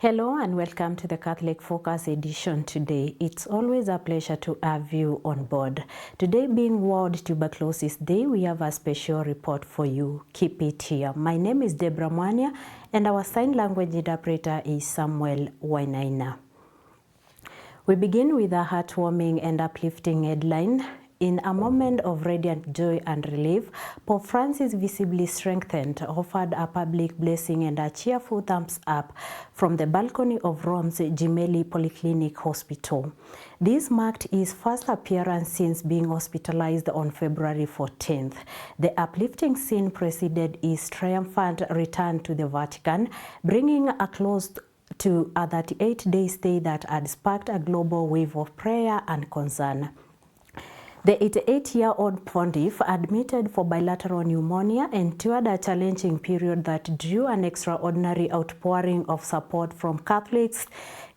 Hello and welcome to the Catholic Focus edition today. It's always a pleasure to have you on board. Today being World Tuberculosis Day, we have a special report for you. Keep it here. My name is Deborah Mwanya and our sign language interpreter is Samuel Wainaina. We begin with a heartwarming and uplifting headline. In a moment of radiant joy and relief, Pope Francis, visibly strengthened, offered a public blessing and a cheerful thumbs up from the balcony of Rome's Gemelli Polyclinic Hospital. This marked his first appearance since being hospitalized on February 14th. The uplifting scene preceded his triumphant return to the Vatican, bringing a close to a 38-day stay that had sparked a global wave of prayer and concern. The 88-year-old pontiff, admitted for bilateral pneumonia, endured a challenging period that drew an extraordinary outpouring of support from Catholics,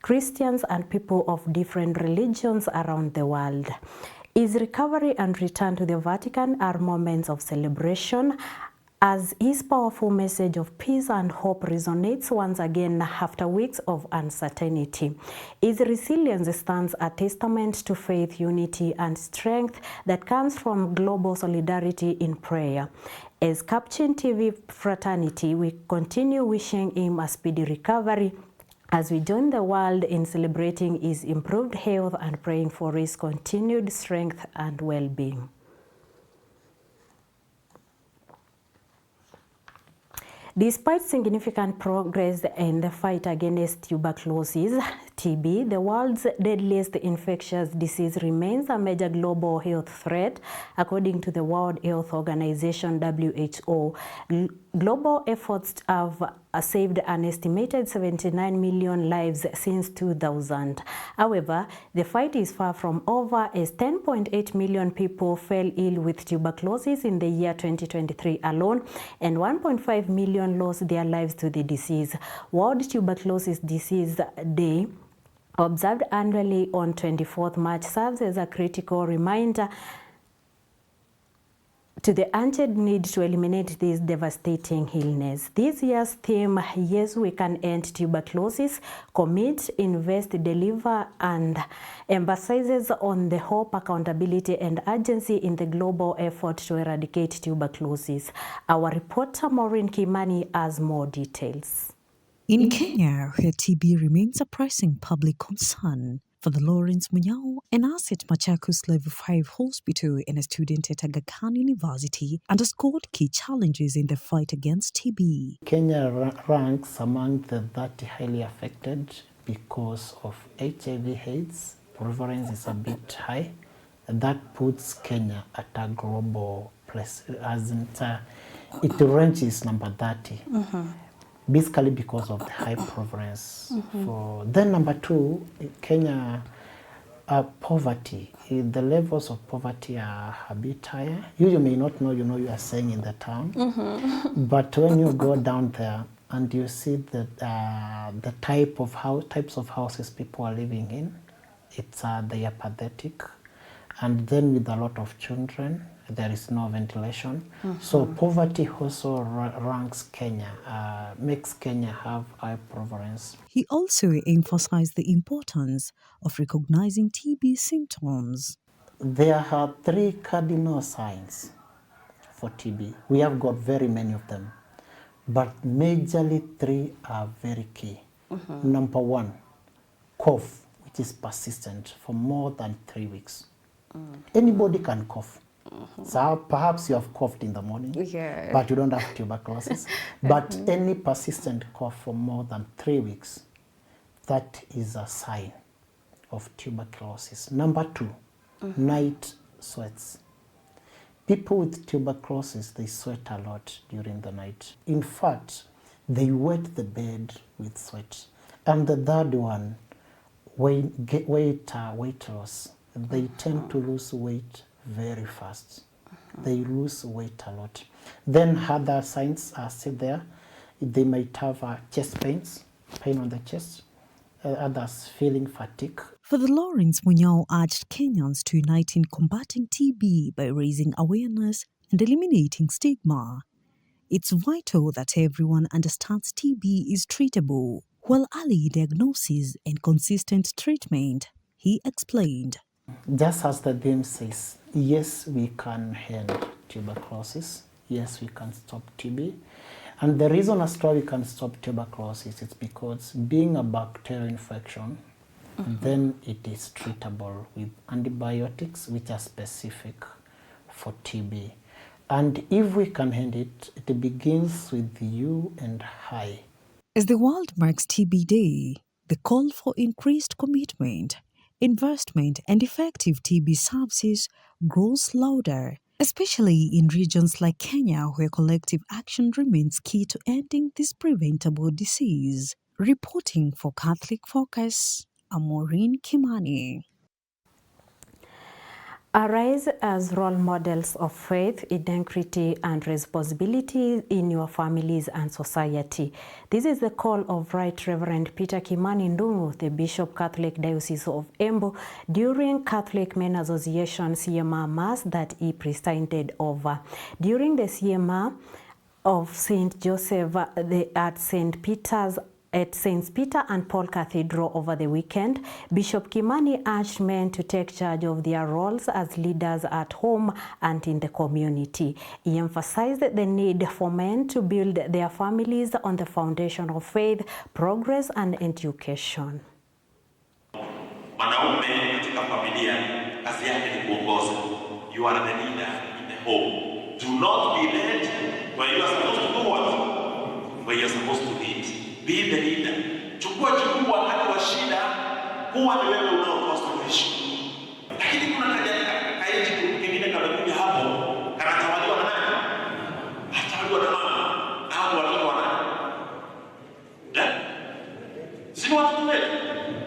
Christians, and people of different religions around the world. His recovery and return to the Vatican are moments of celebration, as his powerful message of peace and hope resonates once again after weeks of uncertainty. His resilience stands a testament to faith, unity, and strength that comes from global solidarity in prayer. As Capuchin TV fraternity, we continue wishing him a speedy recovery as we join the world in celebrating his improved health and praying for his continued strength and well-being. Despite significant progress in the fight against tuberculosis, TB, the world's deadliest infectious disease, remains a major global health threat, according to the World Health Organization, WHO. Global efforts have saved an estimated 79 million lives since 2000. However, the fight is far from over, as 10.8 million people fell ill with tuberculosis in the year 2023 alone, and 1.5 million lost their lives to the disease. World Tuberculosis Disease Day, observed annually on 24th March, serves as a critical reminder to the urgent need to eliminate this devastating illness. This year's theme, Yes, We Can End Tuberculosis, Commit, Invest, Deliver, and emphasizes on the hope, accountability, and urgency in the global effort to eradicate tuberculosis. Our reporter Maureen Kimani has more details. In Kenya, where TB remains a pressing public concern, for the Lawrence Munyao, an nurse at Machakos Level 5 Hospital and a student at Aga Khan University, underscored key challenges in the fight against TB. Kenya ranks among the 30 highly affected because of HIV/AIDS. Prevalence is a bit high. That puts Kenya at a global place, as in it ranges number 30. Basically because of the high prevalence. Then number 2, Kenya, poverty. The levels of poverty are a bit higher. You may not know, you are staying in the town. But when you go down there and you see that the types of houses people are living in, they are pathetic. And then with a lot of children, there is no ventilation. So poverty also ranks Kenya, makes Kenya have high prevalence. He also emphasized the importance of recognizing TB symptoms. There are 3 cardinal signs for TB. We have got very many of them, but majorly 3 are very key. Number 1, cough, which is persistent for more than 3 weeks. Anybody can cough. So perhaps you have coughed in the morning, but you don't have tuberculosis. But any persistent cough for more than 3 weeks, that is a sign of tuberculosis. Number 2, night sweats. People with tuberculosis, they sweat a lot during the night. In fact, they wet the bed with sweat. And the third one, weight loss. They tend to lose weight very fast. They lose weight a lot. Then other signs are still there. They might have chest pains, pain on the chest, others feeling fatigue. For the Lawrence Munyao urged Kenyans to unite in combating TB by raising awareness and eliminating stigma. It's vital that everyone understands TB is treatable. While early diagnosis and consistent treatment, he explained. Just as the name says, yes, we can end tuberculosis. Yes, we can stop TB. And the reason as to why we can stop tuberculosis is because being a bacterial infection, then it is treatable with antibiotics which are specific for TB. And if we can end it, it begins with you and I. As the world marks TB Day, the call for increased commitment, investment, and effective TB services grows louder, especially in regions like Kenya, where collective action remains key to ending this preventable disease. Reporting for Catholic Focus, Maureen Kimani. Arise as role models of faith, integrity, and responsibility in your families and society. This is the call of Right Reverend Peter Kimani Ndungu, the Bishop Catholic Diocese of Embu, during Catholic Men Association CMA Mass that he presided over. During the CMA of St. Joseph at St. Peter's at St. Peter and Paul Cathedral over the weekend, Bishop Kimani urged men to take charge of their roles as leaders at home and in the community. He emphasized the need for men to build their families on the foundation of faith, progress, and education. Mwanaume katika familia kazi yake ni kuongoza. You are the leader in the home. Do not be led where you are supposed to do what? Where you are supposed to lead. Be the leader. Chukua jukumu wakati wa shida, kuwa ni wewe unaotoa suluhisho. Lakini kuna kaiji kingine kamekuja hapo, kanatawaliwa na nani? Hatawaliwa na mama. Au watoto wa nani? Si watu wetu.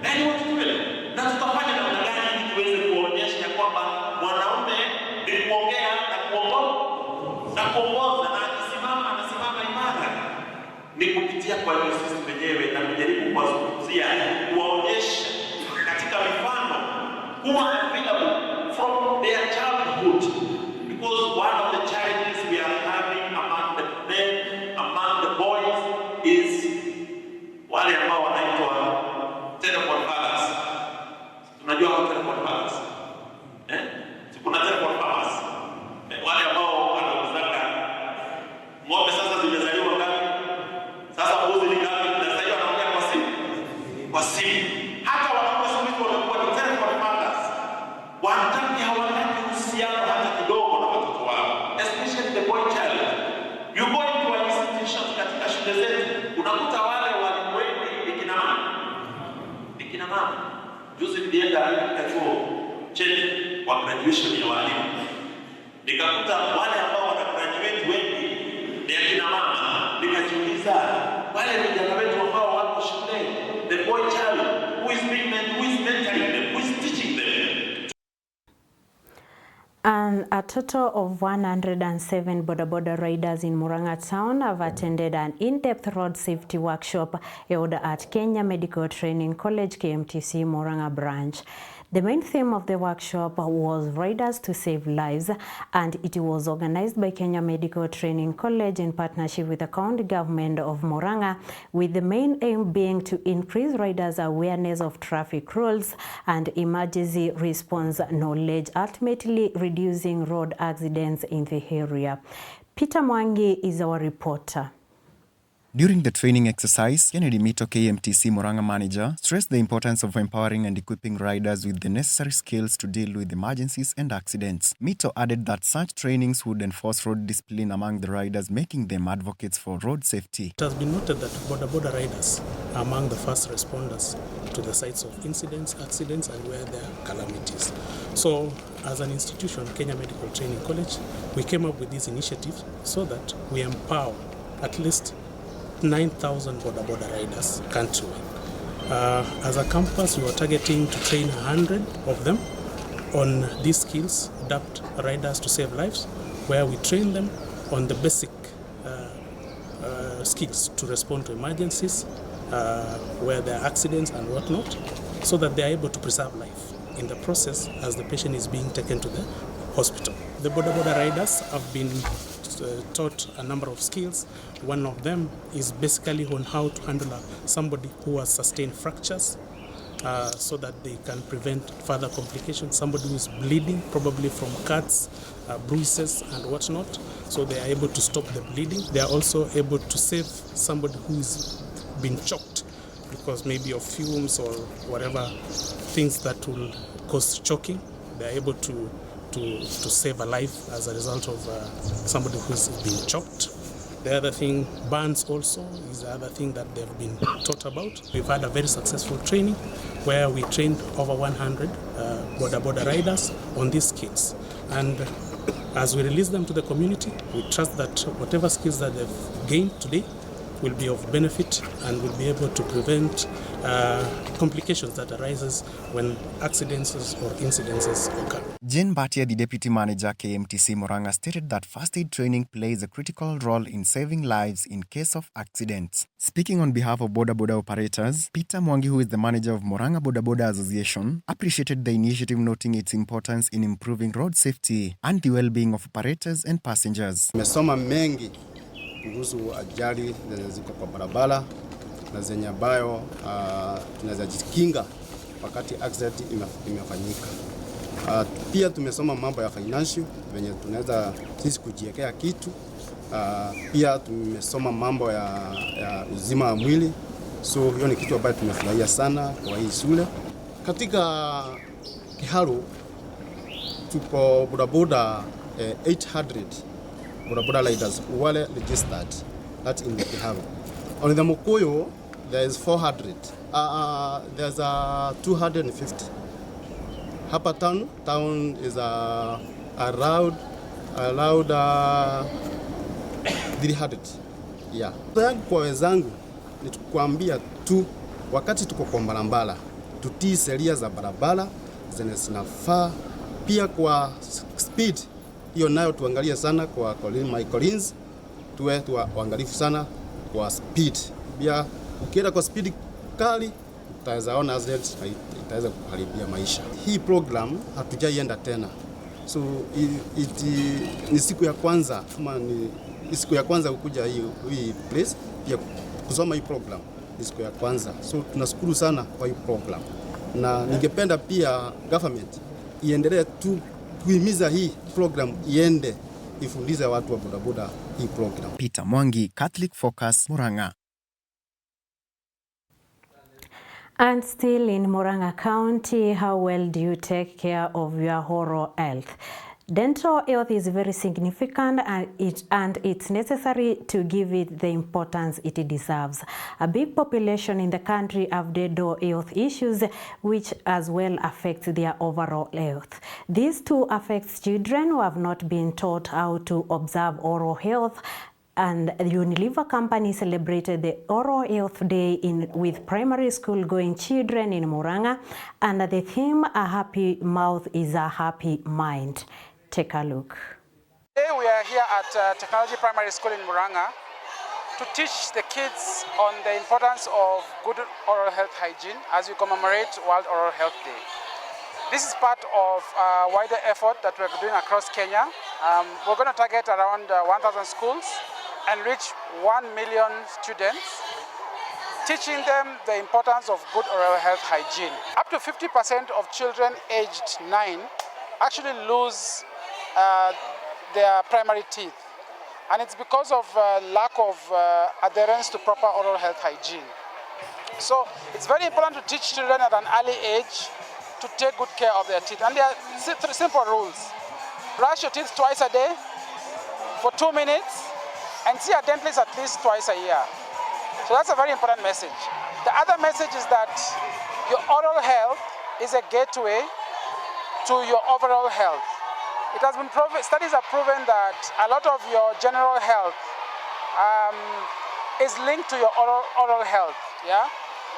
Ni watu wetu. Na tutafanya namna gani ili tuweze kuonyesha kwamba mwanaume ni kuongea na kuongoza na anasimama imara. Ni kupitia kwa hiyo sisi wenyewe na kujaribu kuwazungumzia, kuwaonyesha katika mifano, kuwa available from their childhood, because one of the challenges we are having among the men, among the boys is wale ambao wanaitwa telephone fathers. Tunajua wa telephone fathers, kuna telephone fathers, wale ambao wanauzaka ng'ombe sasa zimezaliwa ngapi? Sasa mbuzi ni ngapi? Na sasa hivi wanaongea kwa simu. Kwa simu. Hata wanaume siku hizi wamekuwa ni telephone fathers. Hawataki uhusiano hata kidogo na watoto wao. Especially the boy child. You go into an institution katika shule zetu, unakuta wale walimu wengi ni kina mama. Juzi nilienda katika chuo chetu wa graduation ya walimu. Nikakuta wale ambao wana graduate wengi ni akina mama. Nikajiuliza, wale vijana wetu ambao wako shule, the boy child, who is mentoring them, who is teaching them? And a total of 107 boda riders in Murang'a town have attended an in-depth road safety workshop held at Kenya Medical Training College, KMTC Murang'a branch. The main theme of the workshop was Riders to Save Lives, and it was organized by Kenya Medical Training College in partnership with the county government of Murang'a, with the main aim being to increase riders' awareness of traffic rules and emergency response knowledge, ultimately reducing road accidents in the area. Peter Mwangi is our reporter. During the training exercise, Kennedy Mito KMTC Murang'a manager stressed the importance of empowering and equipping riders with the necessary skills to deal with emergencies and accidents. Mito added that such trainings would enforce road discipline among the riders, making them advocates for road safety. It has been noted that border riders are among the first responders to the sites of incidents, accidents, and where there are calamities. So, as an institution, Kenya Medical Training College, we came up with this initiative so that we empower at least 9,000 border riders countrywide. As a campus, we were targeting to train 100 of them on these skills, adapt riders to save lives, where we train them on the basic skills to respond to emergencies, where there are accidents and whatnot, so that they are able to preserve life in the process as the patient is being taken to the hospital. The border riders have been taught a number of skills. One of them is basically on how to handle somebody who has sustained fractures, so that they can prevent further complications. Somebody who is bleeding, probably from cuts, bruises and whatnot, so they are able to stop the bleeding. They are also able to save somebody who is been choked because maybe of fumes or whatever things that will cause choking. They are able to save a life as a result of somebody who's been choked. The other thing, burns also, is the other thing that they've been taught about. We've had a very successful training where we trained over 100 border riders on these skills. And as we release them to the community, we trust that whatever skills that they've gained today will be of benefit and will be able to prevent complications that arises when accidents or incidences occur. Jane Batia, the Deputy Manager, KMTC Murang'a, stated that first aid training plays a critical role in saving lives in case of accidents. Speaking on behalf of Boda operators, Peter Mwangi, who is the manager of Murang'a Boda Association, appreciated the initiative, noting its importance in improving road safety and the well-being of operators and passengers. Tumesoma mengi kuhusu ajali zenye ziko kwa barabara na zenye ambayo tunaweza jikinga wakati accident imefanyika. Pia tumesoma mambo ya financial venye tunaweza sisi kujiwekea kitu. Pia tumesoma mambo ya uzima wa mwili. So hiyo ni kitu ambacho tumefurahia sana kwa hii shule. Katika Kiharu tuko bodaboda 800 bodaboda riders wale registered, that in the Kiharu. On the Mukuyu there is 400. There's 250. Hapa town is around 300. Yeah. Kwa wenzangu ni kuambia tu wakati tuko kwa barabara tutii sheria za barabara zenye zinafaa, pia kwa speed hiyo nayo tuangalie sana kwa my colleagues, tuwe tuangalifu sana kwa speed. Pia ukienda kwa speed kali utaweza ona accident, itaweza kuharibia maisha. Hii program hatujaienda tena. So ni siku ya kwanza kama ni siku ya kwanza kukuja hii place pia kusoma hii program. Ni siku ya kwanza. So tunashukuru sana kwa hii program. Na ningependa pia government iendelee tu kuhimiza hii program iende ifundishe watu wa bodaboda hii program. Peter Mwangi, Catholic Focus, Murang'a. And still in Murang'a County, how well do you take care of your oral health? Dental health is very significant and it's necessary to give it the importance it deserves. A big population in the country have dental health issues, which as well affects their overall health. This too affects children who have not been taught how to observe oral health. And the Unilever company celebrated the Oral Health Day with primary school going children in Murang'a, and the theme, "A happy mouth is a happy mind." Take a look. Today we are here at Technology Primary School in Murang'a to teach the kids on the importance of good oral health hygiene as we commemorate World Oral Health Day. This is part of a wider effort that we're doing across Kenya. We're going to target around 1,000 schools and reach 1 million students, teaching them the importance of good oral health hygiene. Up to 50% of children aged 9 actually lose their primary teeth. And it's because of lack of adherence to proper oral health hygiene. So it's very important to teach children at an early age to take good care of their teeth. And there are simple rules. Brush your teeth twice a day for 2 minutes and see a dentist at least twice a year. So that's a very important message. The other message is that your oral health is a gateway to your overall health. It has been proven, studies have proven that a lot of your general health is linked to your oral health. Yeah?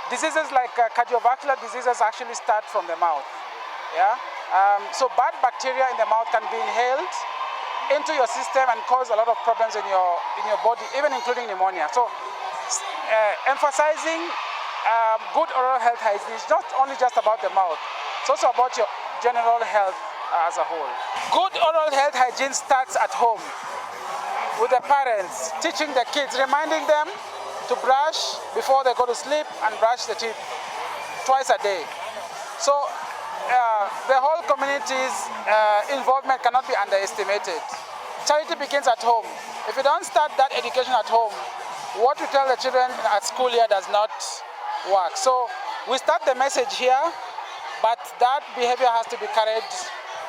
Diseases like cardiovascular diseases actually start from the mouth. Yeah? So bad bacteria in the mouth can be inhaled into your system and cause a lot of problems in your body, even including pneumonia. So emphasizing good oral health hygiene is not only just about the mouth, it's also about your general health as a whole. Good oral health hygiene starts at home. with the parents, teaching the kids, reminding them to brush before they go to sleep and brush the teeth twice a day. So the whole community's involvement cannot be underestimated. Charity begins at home. If you don't start that education at home, what we tell the children at school here does not work. So we start the message here, but that behavior has to be carried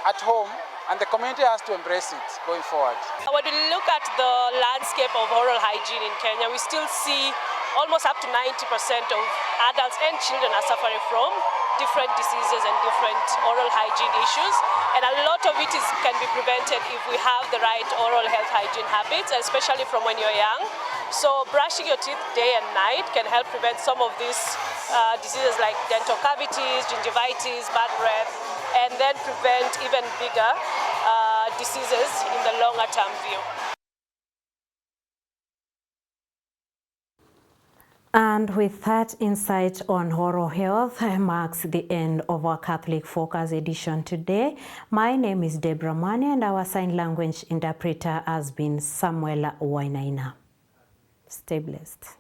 at home, and the community has to embrace it going forward. When we look at the landscape of oral hygiene in Kenya, we still see almost up to 90% of adults and children are suffering from different diseases and different oral hygiene issues. And a lot of it can be prevented if we have the right oral health hygiene habits, especially from when you're young. So brushing your teeth day and night can help prevent some of these diseases like dental cavities, gingivitis, bad breath, and then prevent even bigger diseases in the longer term view. And with that insight on oral health marks the end of our Catholic Focus edition today. My name is Deborah Mane, and our sign language interpreter has been Samuel Wainaina. Stay blessed.